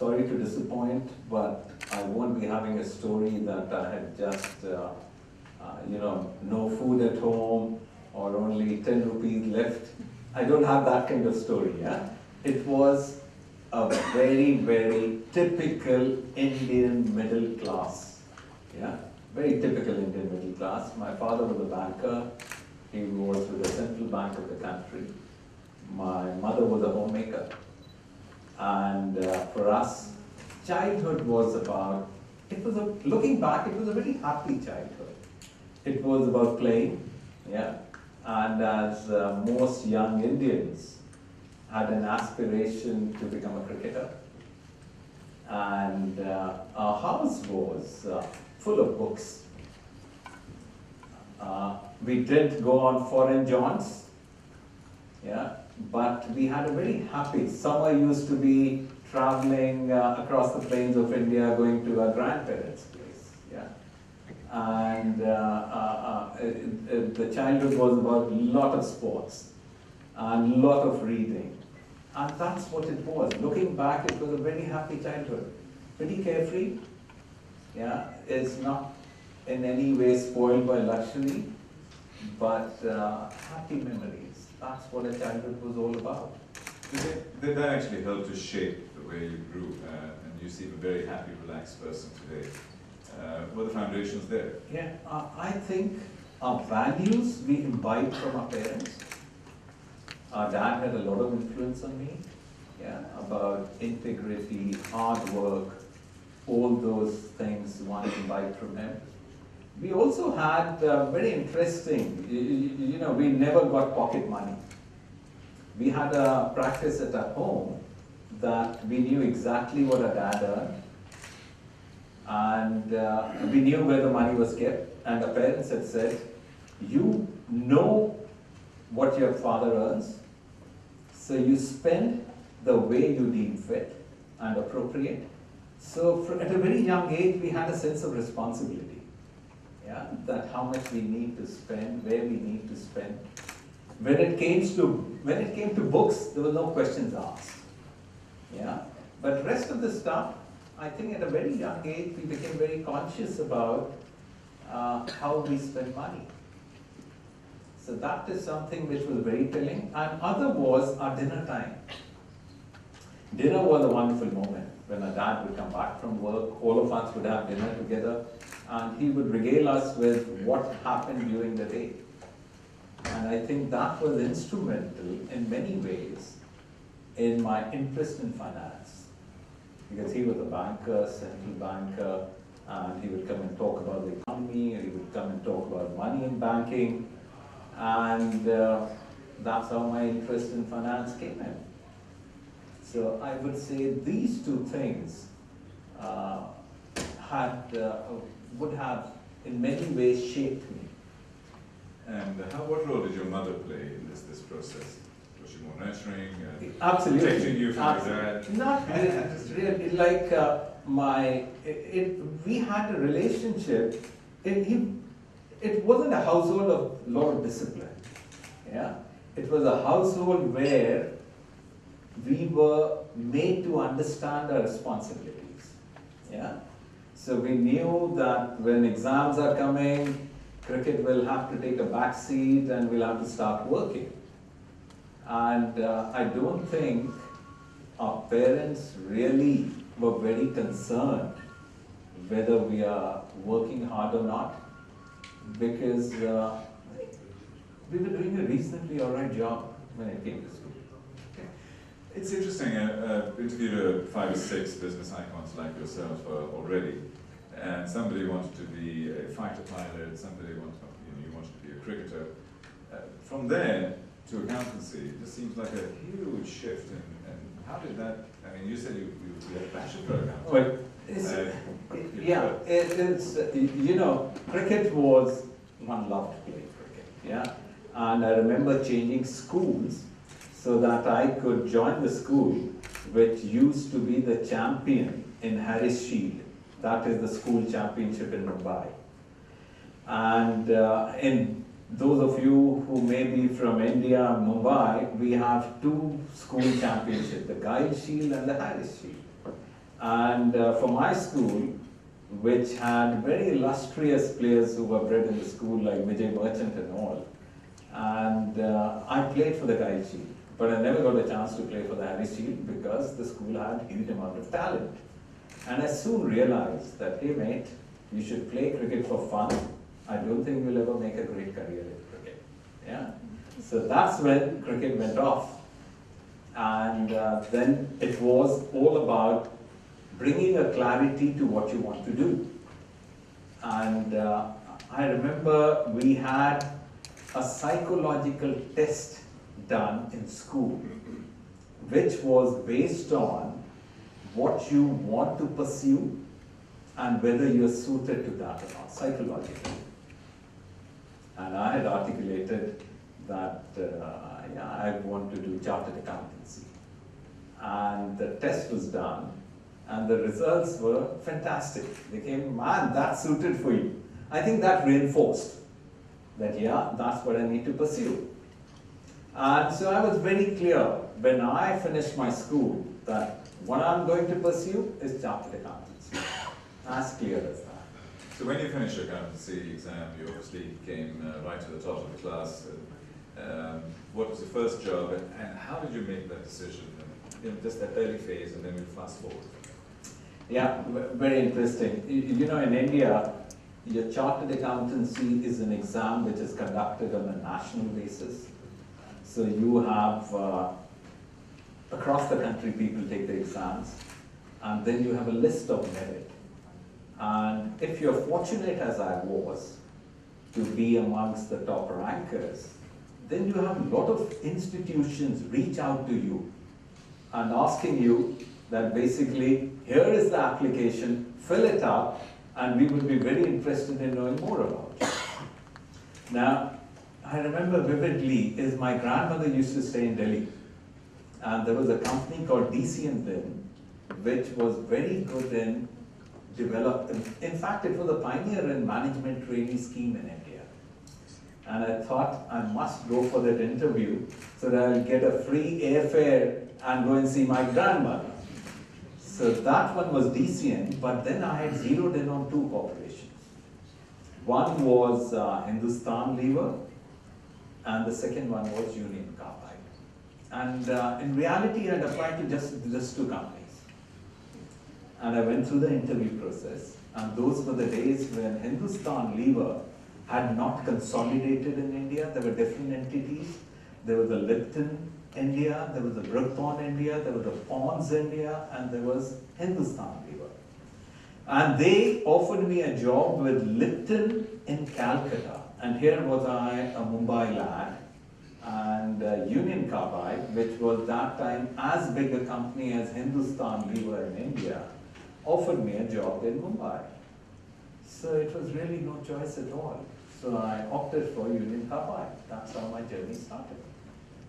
sorry to disappoint, but I won't be having a story that I had just, no food at home or only 10 rupees left. I don't have that kind of story, yeah? It was a very, very typical Indian middle class, yeah? Very typical Indian middle class. My father was a banker. He was with the central bank of the country. My mother was a homemaker. And for us, childhood was about, looking back, it was a very happy childhood. It was about playing, yeah. And as most young Indians had an aspiration to become a cricketer. And our house was full of books. We didn't go on foreign jaunts, yeah, but we had a very happy, summer used to be traveling across the plains of India, going to our grandparents' place, yeah. And the childhood was about a lot of sports and a lot of reading. And that's what it was. Looking back, it was a very happy childhood. Pretty carefree, yeah. It's not in any way spoiled by luxury, but happy memories. That's what a childhood was all about. Did that actually help to shape the way you grew, and you seem a very happy, relaxed person today? Were the foundations there? Yeah, I think our values we imbibed from our parents. Our dad had a lot of influence on me, yeah, about integrity, hard work, all those things one imbibed from him. We also had very interesting, we never got pocket money. We had a practice at our home that we knew exactly what our dad earned, and we knew where the money was kept, and our parents had said, you know what your father earns, so you spend the way you deem fit and appropriate. So at a very young age, we had a sense of responsibility. Yeah, that how much we need to spend, where we need to spend. When it came to books, there were no questions asked. Yeah, but rest of the stuff, I think at a very young age, we became very conscious about how we spend money. So that is something which was very telling. And other was our dinner time. Dinner was a wonderful moment when our dad would come back from work, all of us would have dinner together, and he would regale us with what happened during the day. And I think that was instrumental in many ways in my interest in finance. Because he was a banker, central banker, and he would come and talk about the economy, and he would come and talk about money in banking, and that's how my interest in finance came in. So I would say these two things would have in many ways shaped me. And what role did your mother play in this process? Was she more nurturing? Absolutely. Protecting you from your dad? Not really. Like we had a relationship. It wasn't a household of a lot of discipline. Yeah, it was a household where we were made to understand our responsibilities. Yeah, so we knew that when exams are coming, cricket will have to take a back seat and we'll have to start working. And I don't think our parents really were very concerned whether we are working hard or not, because we were doing a reasonably alright job when it came to school. It's interesting, I've interviewed 5 or 6 business icons like yourself already, and somebody wanted to be a fighter pilot, somebody wanted, you wanted to be a cricketer. From there to accountancy, it just seems like a huge shift. And how did that? I mean, you said you had a passion for accounting. Well, cricket was, one loved playing cricket. Yeah, and I remember changing schools so that I could join the school which used to be the champion in Harris Shield. That is the school championship in Mumbai. And in those of you who may be from India, Mumbai, we have 2 school championships, the Guile Shield and the Harris Shield. And for my school, which had very illustrious players who were bred in the school, like Vijay Merchant and all, and I played for the Guy Shield, but I never got a chance to play for the Harry Shield because the school had a huge amount of talent. And I soon realized that, hey mate, you should play cricket for fun. I don't think you'll ever make a great career in cricket. Yeah. So that's when cricket went off. And then it was all about bringing a clarity to what you want to do. And I remember we had a psychological test done in school, which was based on what you want to pursue and whether you're suited to that or not, psychologically. And I had articulated that yeah, I want to do chartered accountancy. And the test was done, and the results were fantastic. They came, man, that's suited for you. I think that reinforced that, yeah, that's what I need to pursue. And so I was very clear when I finished my school that what I'm going to pursue is chartered accountancy. As clear as that. So when you finished your accountancy exam, you obviously came right to the top of the class. What was the first job, and how did you make that decision? Just that early phase, and then we fast forward. Yeah, very interesting. You know, in India, your chartered accountancy is an exam which is conducted on a national basis. So you have, across the country, people take the exams, and then you have a list of merit. And if you're fortunate, as I was, to be amongst the top rankers, then you have a lot of institutions reach out to you and asking you that basically, here is the application, fill it up, and we would be very interested in knowing more about you. Now, I remember vividly is my grandmother used to stay in Delhi, and there was a company called DC and Lin, which was very good in developing. In fact, it was a pioneer in management trainee scheme in India. And I thought I must go for that interview so that I'll get a free airfare and go and see my grandmother. So that one was DCN, but then I had zeroed in on two corporations. One was Hindustan Lever, and the second one was Union Carbide. And in reality, I had applied to just two companies. And I went through the interview process, and those were the days when Hindustan Lever had not consolidated in India. There were different entities. There was the Lipton India, there was the Brookthorn India, there was the Pond's India, and there was Hindustan Lever. And they offered me a job with Lipton in Calcutta. And here was I, a Mumbai lad, and Union Carbide, which was that time as big a company as Hindustan Lever in India, offered me a job in Mumbai. So it was really no choice at all. So I opted for Union Carbide. That's how my journey started.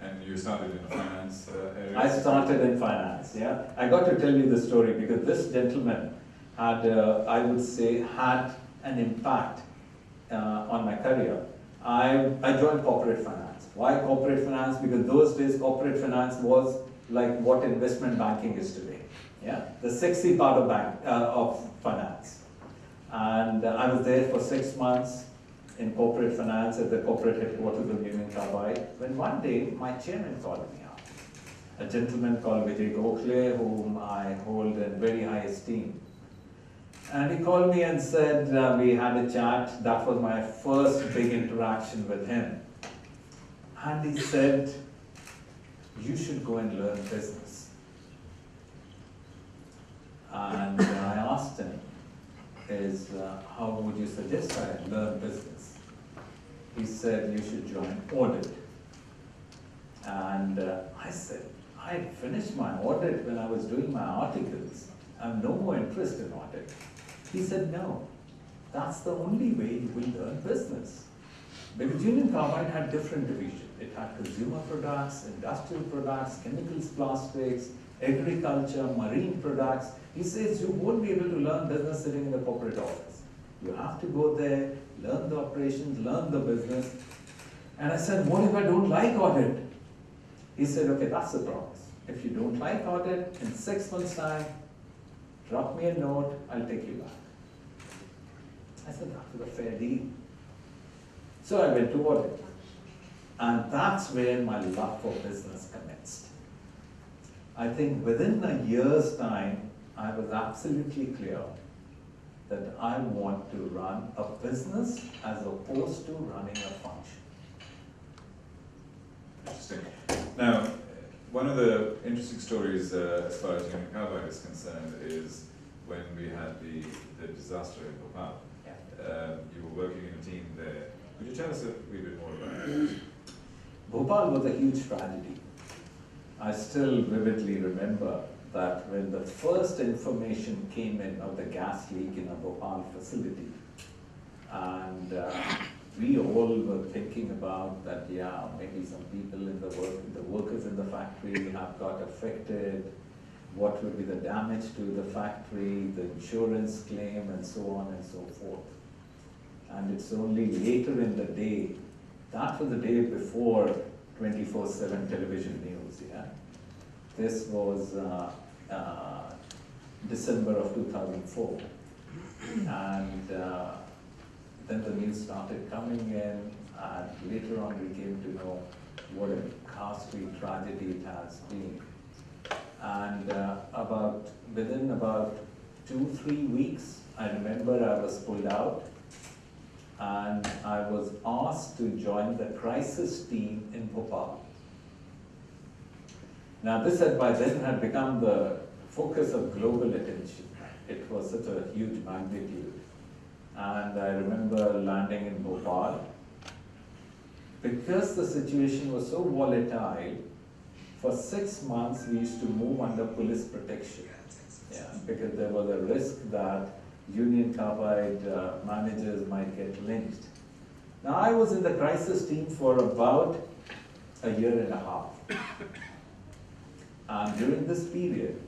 And you started in the finance area? I started in finance, yeah. I got to tell you the story because this gentleman had, I would say, had an impact on my career. I joined corporate finance. Why corporate finance? Because those days corporate finance was like what investment banking is today. Yeah, the sexy part of finance. And I was there for 6 months in corporate finance at the corporate headquarters of Union Carbide, when one day my chairman called me up, a gentleman called Vijay Gokhale, whom I hold in very high esteem. And he called me and said, we had a chat. That was my first big interaction with him. And he said, you should go and learn business. And I asked him, how would you suggest I learn business? He said, you should join audit. And I said, I had finished my audit when I was doing my articles. I have no more interest in audit. He said, no, that's the only way you will learn business. Because Union Carbide had different divisions. It had consumer products, industrial products, chemicals, plastics, agriculture, marine products. He says you won't be able to learn business sitting in the corporate office. You have to go there, learn the operations, learn the business. And I said, what if I don't like audit? He said, okay, that's the promise. If you don't like audit, in 6 months' time, Drop me a note, I'll take you back. I said, that was a fair deal. So I went to audit. And that's where my love for business commenced. I think within a year's time, I was absolutely clear that I want to run a business as opposed to running a function. Interesting. Now, one of the interesting stories as far as Union Carbide is concerned is when we had the disaster in Bhopal. Yeah. You were working in a team there. Could you tell us a wee bit more about it? Bhopal was a huge tragedy. I still vividly remember that when the first information came in of the gas leak in a Bhopal facility, and we all were thinking about that, yeah, maybe some people in the workers in the factory have got affected, what would be the damage to the factory, the insurance claim, and so on and so forth. And it's only later in the day, that was the day before 24/7 television news, yeah. This was December of 2004. And then the news started coming in, and later on we came to know what a ghastly tragedy it has been. And within about 2-3 weeks, I remember I was pulled out, and I was asked to join the crisis team in Bhopal. Now this by then had become the focus of global attention. It was such a huge magnitude. And I remember landing in Bhopal. Because the situation was so volatile, for 6 months we used to move under police protection. Yeah, because there was a risk that Union Carbide managers might get lynched. Now I was in the crisis team for about a year and a half. And during this period,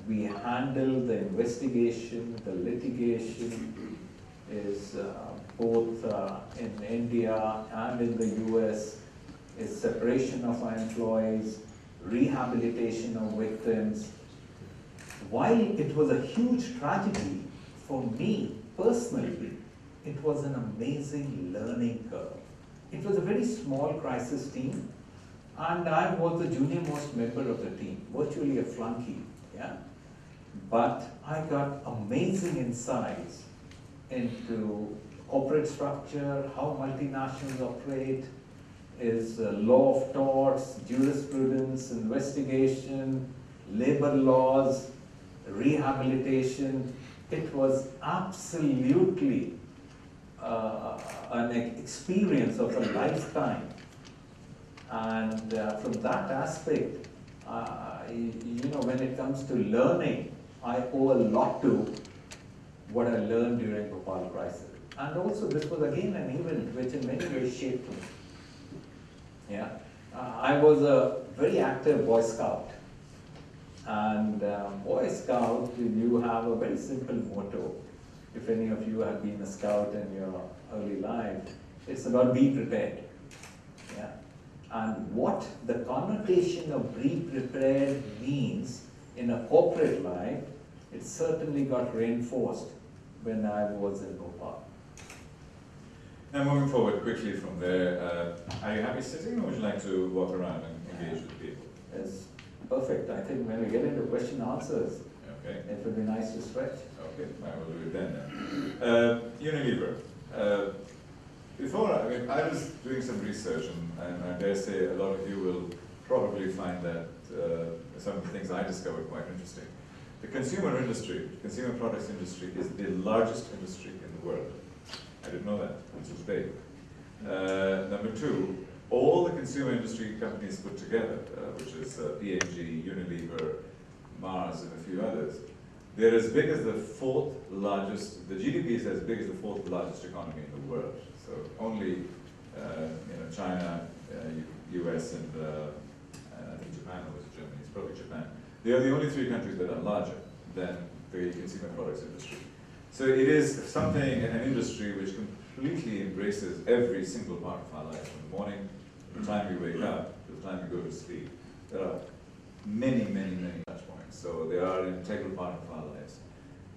we handled the investigation, the litigation is both in India and in the US, is separation of our employees, rehabilitation of victims. While it was a huge tragedy, for me personally, it was an amazing learning curve. It was a very small crisis team, and I was the junior most member of the team, virtually a flunky, yeah. But I got amazing insights into corporate structure, how multinationals operate, is law of torts, jurisprudence, investigation, labor laws, rehabilitation. It was absolutely an experience of a lifetime. And from that aspect, when it comes to learning, I owe a lot to what I learned during Bhopal crisis. And also this was again an event which in many ways shaped me. Yeah, I was a very active Boy Scout. And Boy Scout, you have a very simple motto. If any of you have been a scout in your early life, it's about be prepared. Yeah. And what the connotation of be prepared means in a corporate life, it certainly got reinforced when I was in Bhopal. Now moving forward quickly from there, are you happy sitting, or would you like to walk around and engage with people? It's perfect. I think when we get into question answers, okay, it would be nice to stretch. Okay, I will do it then. Unilever. I was doing some research, and I dare say a lot of you will probably find that some of the things I discovered quite interesting. The consumer industry, consumer products industry, is the largest industry in the world. I didn't know that until today. Number two, all the consumer industry companies put together, which is P&G, Unilever, Mars, and a few others, they're as big as the fourth largest, the GDP is as big as the fourth largest economy in the world. So only China, US, and I think Japan, or was it Germany? It's probably Japan. They are the only three countries that are larger than the consumer products industry. So it is something, an industry which completely embraces every single part of our life. From the morning, from the time we wake up, to the time we go to sleep. There are many, many, many touch points. So they are an integral part of our lives.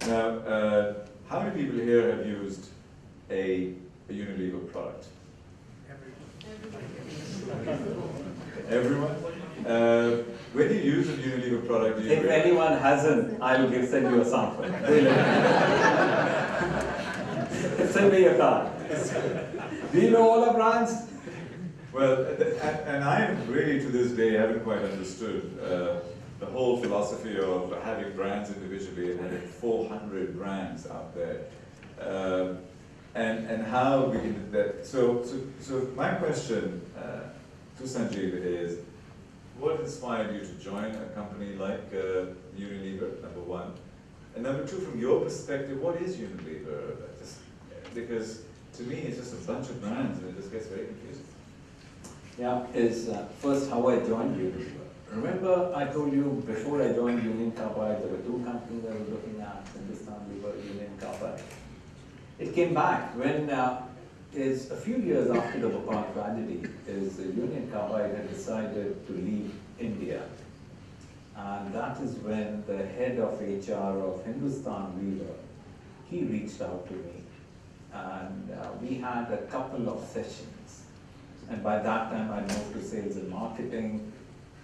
Now, how many people here have used a Unilever product? Everyone? When you use a Unilever product, do you If anyone hasn't, I will send you a sample. Send me your card. Do you know all our brands? Well, and I really to this day haven't quite understood the whole philosophy of having brands individually and having 400 brands out there. And how we can do that. So my question to Sanjiv is, what inspired you to join a company like Unilever, number one? And number two, from your perspective, what is Unilever? Because to me, it's just a bunch of brands and it just gets very confusing. Yeah, first how I joined Unilever. Remember I told you before I joined Union Carbide, there were two companies I was looking at, Hindustan Lever, Union Carbide. It came back when is a few years after the Bhopal tragedy, Union Carbide had decided to leave India. And that is when the head of HR of Hindustan Lever, he reached out to me. And we had a couple of sessions. And by that time I moved to sales and marketing,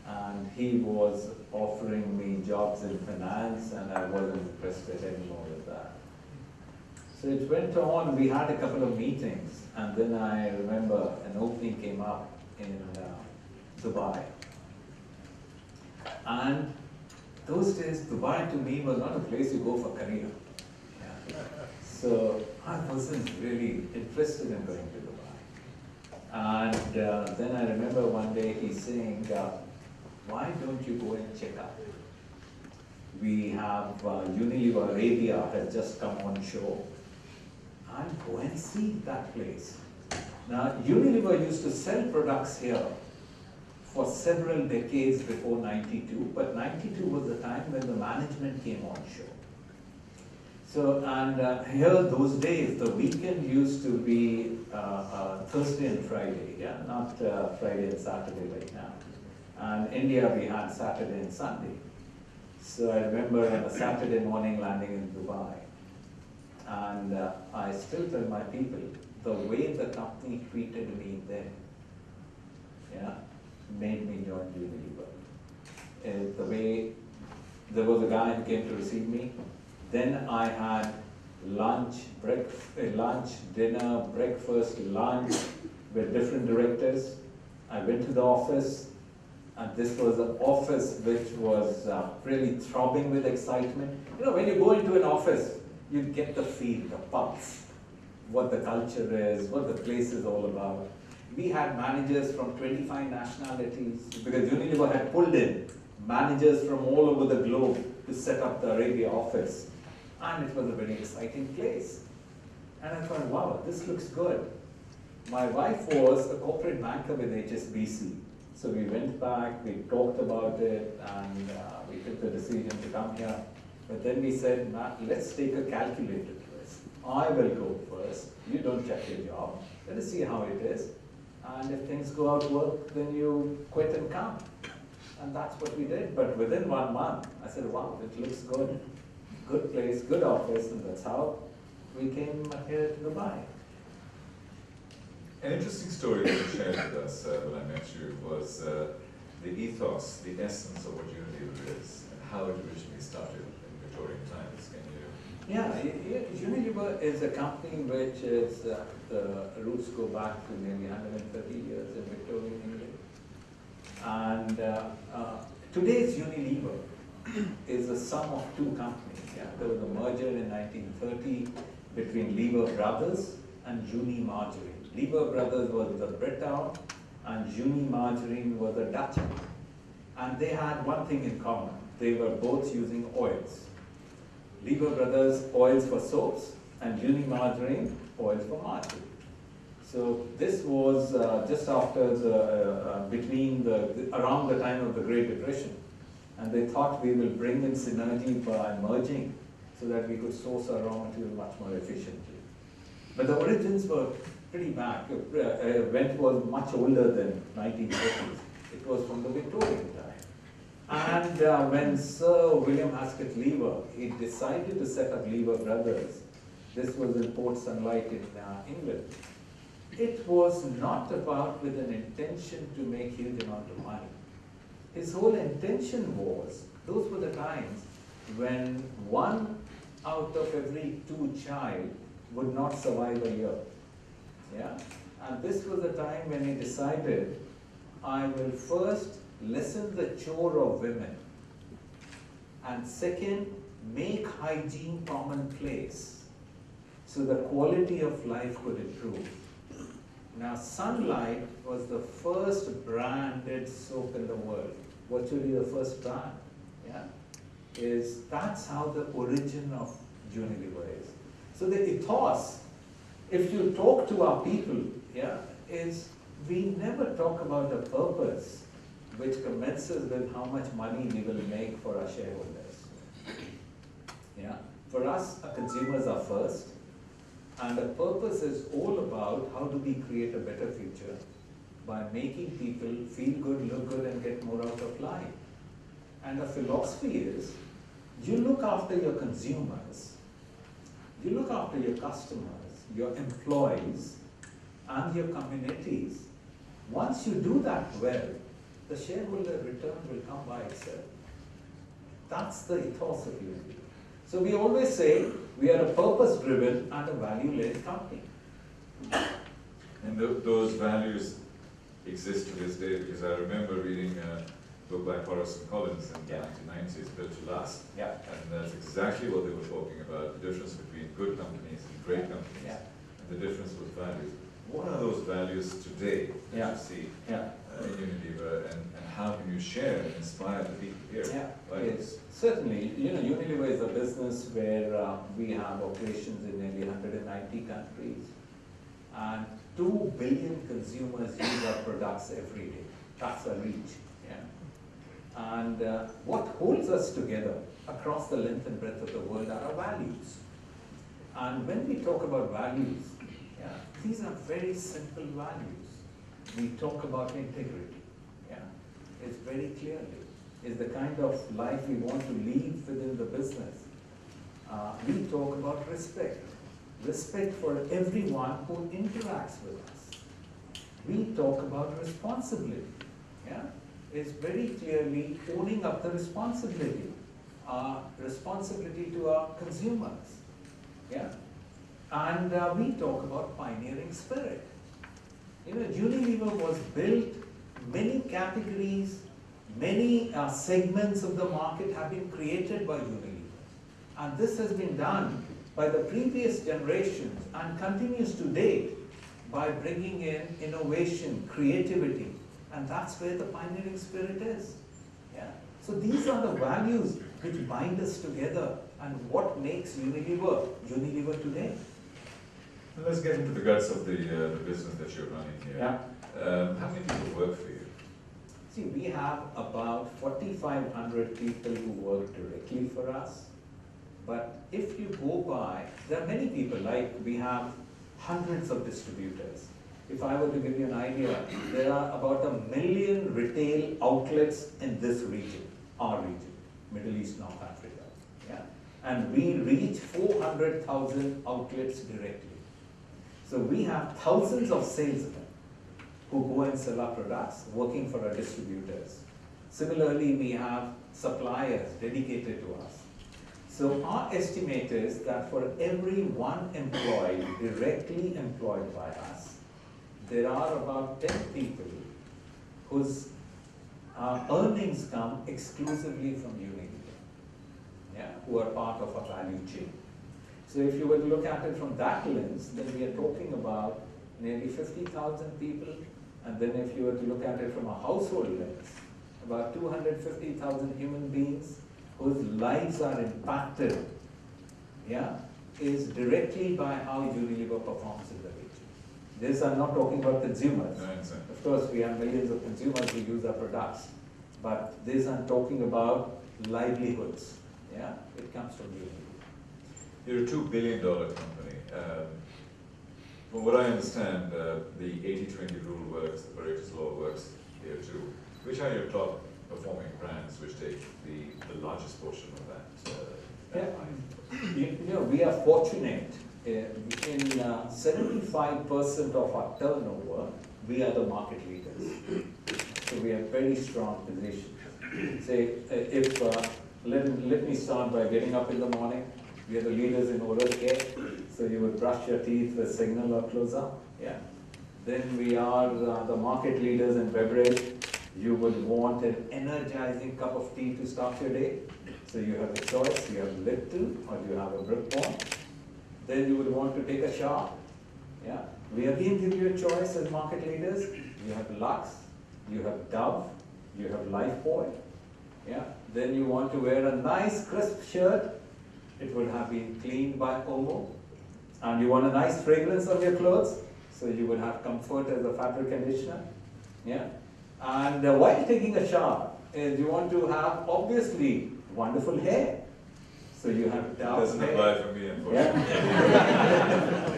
and he was offering me jobs in finance, and I wasn't interested anymore with that. So it went on, we had a couple of meetings, and then I remember an opening came up in Dubai. And those days, Dubai to me was not a place you go for career. Yeah. So I wasn't really interested in going to Dubai. And then I remember one day he's saying, why don't you go and check out? We have Unilever Arabia has just come on show. And go and see that place. Now, Unilever used to sell products here for several decades before 92, but 92 was the time when the management came on show. So, and here those days, the weekend used to be Thursday and Friday, yeah, not Friday and Saturday like now. And in India, we had Saturday and Sunday. So I remember on a Saturday morning landing in Dubai, and I still tell my people, the way the company treated me then, yeah, made me join Unilever. The way, there was a guy who came to receive me, then I had lunch, dinner, breakfast, lunch with different directors. I went to the office, and this was an office which was really throbbing with excitement. You know, when you go into an office, you get the feel, the pulse, what the culture is, what the place is all about. We had managers from 25 nationalities, because Unilever had pulled in managers from all over the globe to set up the Arabia office. And it was a very exciting place. And I thought, wow, this looks good. My wife was a corporate banker with HSBC. So we went back, we talked about it, and we took the decision to come here. But then we said, Matt, let's take a calculated risk. I will go first. You don't check your job. Let us see how it is. And if things go out work, then you quit and come. And that's what we did. But within 1 month, I said, wow, it looks good. Good place, good office, and that's how we came here to Dubai. An interesting story that you shared with us when I met you was the ethos, the essence of what Unilever is, and how it originally started in Victorian times. Can you? Yeah, Unilever is a company which is, the roots go back to nearly 130 years in Victorian England. And today's Unilever is the sum of two companies. Yeah? There was a merger in 1930 between Lever Brothers and Uni Margarine. Lever Brothers was the Briton, and Uni Margarine was the Dutch. And they had one thing in common. They were both using oils. Lever Brothers, oils for soaps, and Uni Margarine, oils for margarine. So this was just after around the time of the Great Depression. And they thought we will bring in synergy by merging so that we could source our raw material much more efficiently. But the origins were pretty back. Vent was much older than 1930s. It was from the Victorian time. And when Sir William Haskett Lever, he decided to set up Lever Brothers, this was in Port Sunlight in England, it was not about with an intention to make huge amount of money. His whole intention was, those were the times when 1 out of every 2 child would not survive a year. Yeah? And this was the time when he decided, I will first lessen the chore of women, and second, make hygiene commonplace so the quality of life could improve. Now, Sunlight was the first branded soap in the world, virtually the first brand. Yeah? That's how the origin of Unilever is. So the ethos, if you talk to our people, yeah, is we never talk about the purpose which commences with how much money we will make for our shareholders. Yeah? For us, our consumers are first, and the purpose is all about how do we create a better future by making people feel good, look good, and get more out of life. And the philosophy is, you look after your consumers, you look after your customers, your employees, and your communities. Once you do that well, the shareholder return will come by itself. That's the ethos of Unilever. So we always say we are a purpose-driven and a value-led company. And those values exist to this day, because I remember reading a book by Horace and Collins in the 1990s, Built to Last. Yeah. And that's exactly what they were talking about, the difference between good companies and great companies, and the difference with values. What are those values today that you see in Unilever, and how can you share and inspire the people here? Yes, certainly. You know, Unilever is a business where we have operations in nearly 190 countries, and 2 billion consumers use our products every day. That's our reach. Yeah. And what holds us together across the length and breadth of the world are our values. And when we talk about values, these are very simple values. We talk about integrity. Yeah, it's very clearly. It's the kind of life we want to lead within the business. We talk about respect. Respect for everyone who interacts with us. We talk about responsibility. Yeah, it's very clearly owning up the responsibility. Responsibility to our consumers. Yeah. And we talk about pioneering spirit. You know, Unilever was built, many categories, many segments of the market have been created by Unilever. And this has been done by the previous generations and continues to date by bringing in innovation, creativity, and that's where the pioneering spirit is. Yeah. So these are the values which bind us together and what makes Unilever, Unilever today. Let's get into the guts of the business that you're running here. Yeah. How many people work for you? See, we have about 4,500 people who work directly for us. But if you go by, there are many people, like we have hundreds of distributors. If I were to give you an idea, there are about 1 million retail outlets in this region, our region, Middle East, North Africa. Yeah? And we reach 400,000 outlets directly. So we have thousands of salesmen who go and sell our products, working for our distributors. Similarly, we have suppliers dedicated to us. So our estimate is that for every 1 employee directly employed by us, there are about 10 people whose earnings come exclusively from Unilever, who are part of our value chain. So if you were to look at it from that lens, then we are talking about nearly 50,000 people. And then if you were to look at it from a household lens, about 250,000 human beings whose lives are impacted, is directly by how Unilever performs in the region. This I'm not talking about consumers. Of course, we have millions of consumers who use our products. But this I'm talking about livelihoods. Yeah, it comes from Unilever. You're a $2 billion company. From what I understand, the 80-20 rule works, the Pareto's law works here too. Which are your top performing brands which take the largest portion of that. You know, we are fortunate in 75% of our turnover, we are the market leaders. So we have very strong positions. Say, let me start by getting up in the morning. We are the leaders in oral care. So you would brush your teeth with Signal or Close-Up. Yeah. Then we are the market leaders in beverage. You would want an energizing cup of tea to start your day. So you have a choice, you have Lipton or you have a Brick Pond. Then you would want to take a shower. Yeah. We again give you a choice as market leaders. You have Lux, you have Dove, you have Lifebuoy. Yeah. Then you want to wear a nice crisp shirt. It would have been cleaned by Omo. And you want a nice fragrance on your clothes. So you would have Comfort as a fabric conditioner. Yeah. And while taking a shower, you want to have obviously wonderful hair. So you have Dove. Doesn't apply for me, unfortunately. Yeah.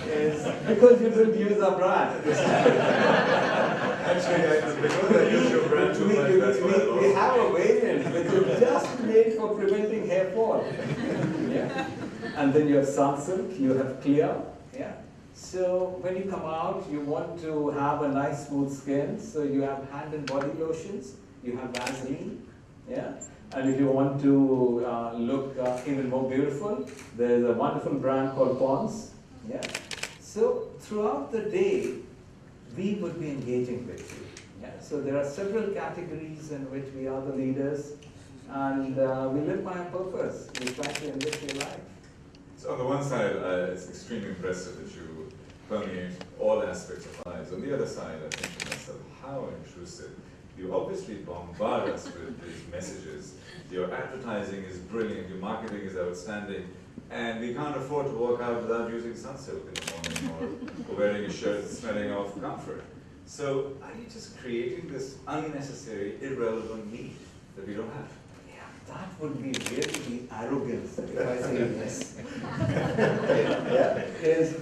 Is because you didn't use our brand. Actually, because I use your brand too much, that's why I lost. We have a variant which is just made for preventing hair fall. Yeah. And then you have Sunsilk, you have Clear. Yeah. So when you come out, you want to have a nice smooth skin. So you have hand and body lotions. You have Vaseline. Yeah. And if you want to look even more beautiful, there's a wonderful brand called Pond's. Yeah. So throughout the day, we would be engaging with you. Yeah. So there are several categories in which we are the leaders, and we live by a purpose. We try to enrich your life. So on the one side, it's extremely impressive that you permeate all aspects of lives. On the other side, I think to myself, how intrusive. You obviously bombard us with these messages. Your advertising is brilliant, your marketing is outstanding, and we can't afford to walk out without using Sunsilk in the morning or wearing a shirt smelling of comfort. So are you just creating this unnecessary, irrelevant need that we don't have? That would be really the arrogance if I say yes.